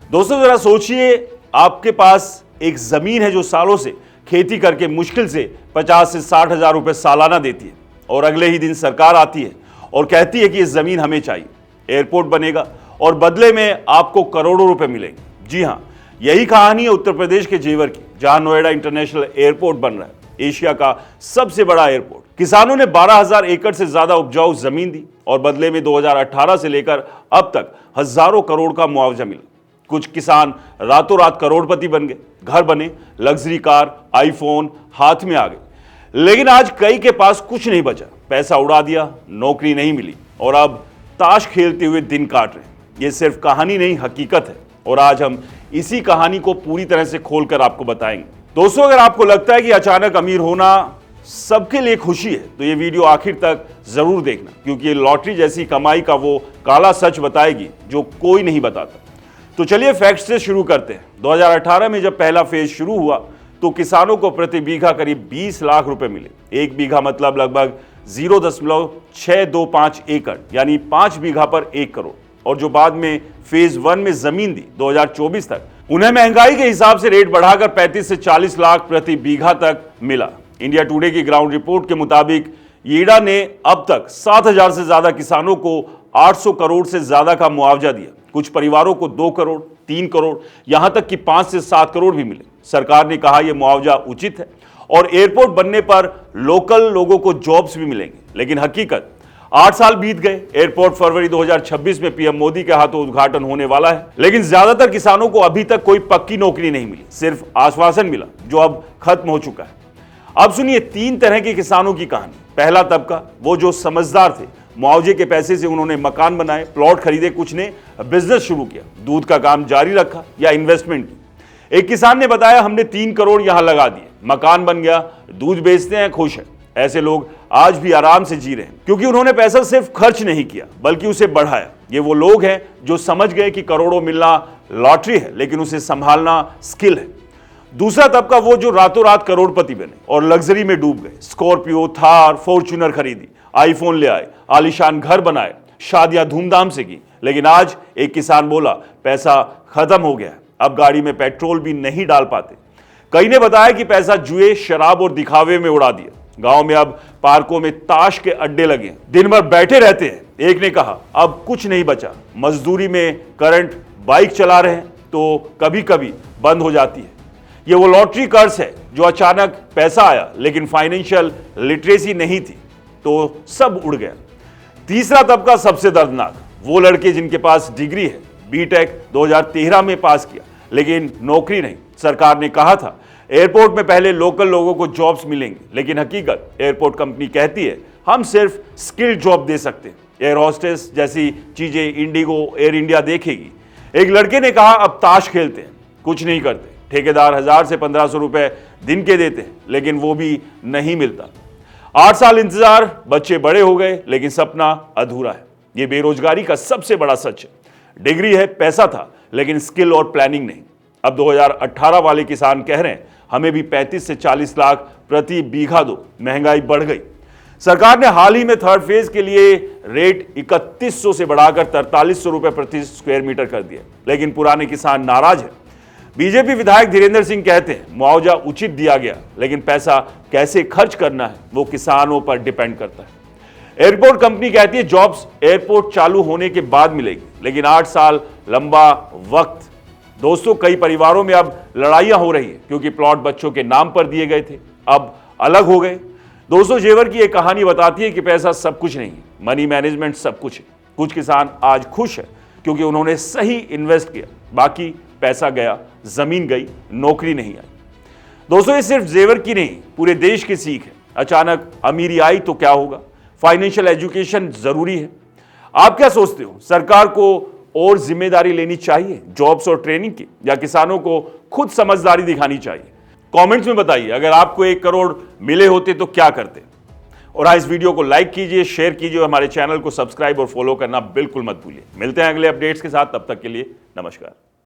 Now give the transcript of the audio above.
दोस्तों जरा सोचिए, आपके पास एक जमीन है जो सालों से खेती करके मुश्किल से 50 से 60 हजार रुपए सालाना देती है, और अगले ही दिन सरकार आती है और कहती है कि ये जमीन हमें चाहिए, एयरपोर्ट बनेगा और बदले में आपको करोड़ों रुपए मिलेंगे। जी हां, यही कहानी है उत्तर प्रदेश के जेवर की, जहां नोएडा इंटरनेशनल एयरपोर्ट बन रहा है, एशिया का सबसे बड़ा एयरपोर्ट। किसानों ने 12,000 एकड़ से ज्यादा उपजाऊ जमीन दी और बदले में 2018 से लेकर अब तक हजारों करोड़ का मुआवजा मिला। कुछ किसान रातों रात करोड़पति बन गए, घर बने, लग्जरी कार, आईफोन हाथ में आ गए। लेकिन आज कई के पास कुछ नहीं बचा, पैसा उड़ा दिया, नौकरी नहीं मिली और अब ताश खेलते हुए दिन काट रहे हैं। ये सिर्फ कहानी नहीं, हकीकत है, और आज हम इसी कहानी को पूरी तरह से खोलकर आपको बताएंगे। दोस्तों, अगर आपको लगता है कि अचानक अमीर होना सबके लिए खुशी है तो ये वीडियो आखिर तक जरूर देखना, क्योंकि ये लॉटरी जैसी कमाई का वो काला सच बताएगी जो कोई नहीं बताता। तो चलिए फैक्ट से शुरू करते हैं। 2018 में जब पहला फेज शुरू हुआ तो किसानों को प्रति बीघा करीब 20 लाख रुपए मिले। एक बीघा मतलब लगभग 0.625 एकड़, यानी 5 बीघा पर 1 करोड़। और जो बाद में फेज 1 में जमीन दी 2024 तक, उन्हें महंगाई के हिसाब से रेट बढ़ाकर 35 से 40 लाख प्रति बीघा तक मिला। इंडिया टुडे की ग्राउंड रिपोर्ट के मुताबिक ईडा ने अब तक 7,000 से ज्यादा किसानों को 800 करोड़ से ज्यादा का मुआवजा दिया। कुछ परिवारों को 2 करोड़, 3 करोड़, यहां तक कि 5 से 7 करोड़ भी मिले। सरकार ने कहा यह मुआवजा उचित है और एयरपोर्ट बनने पर लोकल लोगों को जॉब्स भी मिलेंगे। लेकिन हकीकत, 8 साल बीत गए, एयरपोर्ट फरवरी 2026 में पीएम मोदी के हाथों उद्घाटन होने वाला है, लेकिन ज्यादातर किसानों को अभी तक कोई पक्की नौकरी नहीं मिली, सिर्फ आश्वासन मिला जो अब खत्म हो चुका है। अब सुनिए 3 तरह के किसानों की कहानी। पहला तबका, वो जो समझदार थे, मुआवजे के पैसे से उन्होंने मकान बनाए, प्लॉट खरीदे, कुछ ने बिजनेस शुरू किया, दूध का काम जारी रखा या इन्वेस्टमेंट की। एक किसान ने बताया, हमने 3 करोड़ यहां लगा दिए, मकान बन गया, दूध बेचते हैं, खुश है। ऐसे लोग आज भी आराम से जी रहे हैं, क्योंकि उन्होंने पैसा सिर्फ खर्च नहीं किया बल्कि उसे बढ़ाया। ये वो लोग हैं जो समझ गए कि करोड़ों मिलना लॉटरी है, लेकिन उसे संभालना स्किल है। दूसरा तबका, वो जो रातों रात करोड़पति बने और लग्जरी में डूब गए, स्कॉर्पियो, थार, फॉर्च्यूनर खरीदी, आईफोन ले आए, आलीशान घर बनाए, शादियां धूमधाम से की। लेकिन आज एक किसान बोला, पैसा खत्म हो गया, अब गाड़ी में पेट्रोल भी नहीं डाल पाते। कई ने बताया कि पैसा जुए, शराब और दिखावे में उड़ा दिया। गांव में अब पार्कों में ताश के अड्डे लगे, दिन भर बैठे रहते हैं। एक ने कहा, अब कुछ नहीं बचा, मजदूरी में करंट बाइक चला रहे हैं तो कभी कभी बंद हो जाती है। ये वो लॉटरी कर्ज है जो अचानक पैसा आया लेकिन फाइनेंशियल लिटरेसी नहीं थी तो सब उड़ गया। तीसरा तबका सबसे दर्दनाक, वो लड़के जिनके पास डिग्री है, बीटेक 2013 में पास किया लेकिन नौकरी नहीं। सरकार ने कहा था एयरपोर्ट में पहले लोकल लोगों को जॉब्स मिलेंगे, लेकिन हकीकत, एयरपोर्ट कंपनी कहती है हम सिर्फ स्किल्ड जॉब दे सकते हैं। एयर होस्टेस जैसी चीजें इंडिगो, एयर इंडिया देखेगी। एक लड़के ने कहा, अब ताश खेलते हैं, कुछ नहीं करते। ठेकेदार 1000 से 1500 रुपए दिन के देते हैं, लेकिन वो भी नहीं मिलता। 8 साल इंतजार, बच्चे बड़े हो गए, लेकिन सपना अधूरा है। ये बेरोजगारी का सबसे बड़ा सच है। डिग्री है, पैसा था, लेकिन स्किल और प्लानिंग नहीं। अब 2018 वाले किसान कह रहे हैं, हमें भी 35 से 40 लाख प्रति बीघा दो। महंगाई बढ़ गई। सरकार ने हाल ही में थर्ड फेज के लिए रेट 3100 से बढ़ाकर 4300 रुपए प्रति स्क्वायर मीटर कर दिया, लेकिन पुराने किसान नाराज है। बीजेपी विधायक धीरेन्द्र सिंह कहते हैं, मुआवजा उचित दिया गया, लेकिन पैसा कैसे खर्च करना है वो किसानों पर डिपेंड करता है। एयरपोर्ट कंपनी कहती है जॉब्स एयरपोर्ट चालू होने के बाद मिलेगी, लेकिन 8 साल लंबा वक्त। दोस्तों, कई परिवारों में अब लड़ाइयां हो रही है क्योंकि प्लॉट बच्चों के नाम पर दिए गए थे, अब अलग हो गए। दोस्तों, जेवर की एक कहानी बताती है कि पैसा सब कुछ नहीं है, मनी मैनेजमेंट सब कुछ है। कुछ किसान आज खुश है क्योंकि उन्होंने सही इन्वेस्ट किया, बाकी पैसा गया, जमीन गई, नौकरी नहीं आई। दोस्तों, ये सिर्फ जेवर की नहीं, पूरे देश की सीख है। अचानक अमीरी आई तो क्या होगा? फाइनेंशियल एजुकेशन जरूरी है। आप क्या सोचते हो, सरकार को और जिम्मेदारी लेनी चाहिए जॉब्स और ट्रेनिंग की, या किसानों को खुद समझदारी दिखानी चाहिए? कमेंट्स में बताइए। अगर आपको 1 करोड़ मिले होते तो क्या करते? और हाँ, इस वीडियो को लाइक कीजिए, शेयर कीजिए, हमारे चैनल को सब्सक्राइब और फॉलो करना बिल्कुल मत भूलिए। मिलते हैं अगले अपडेट्स के साथ, तब तक के लिए नमस्कार।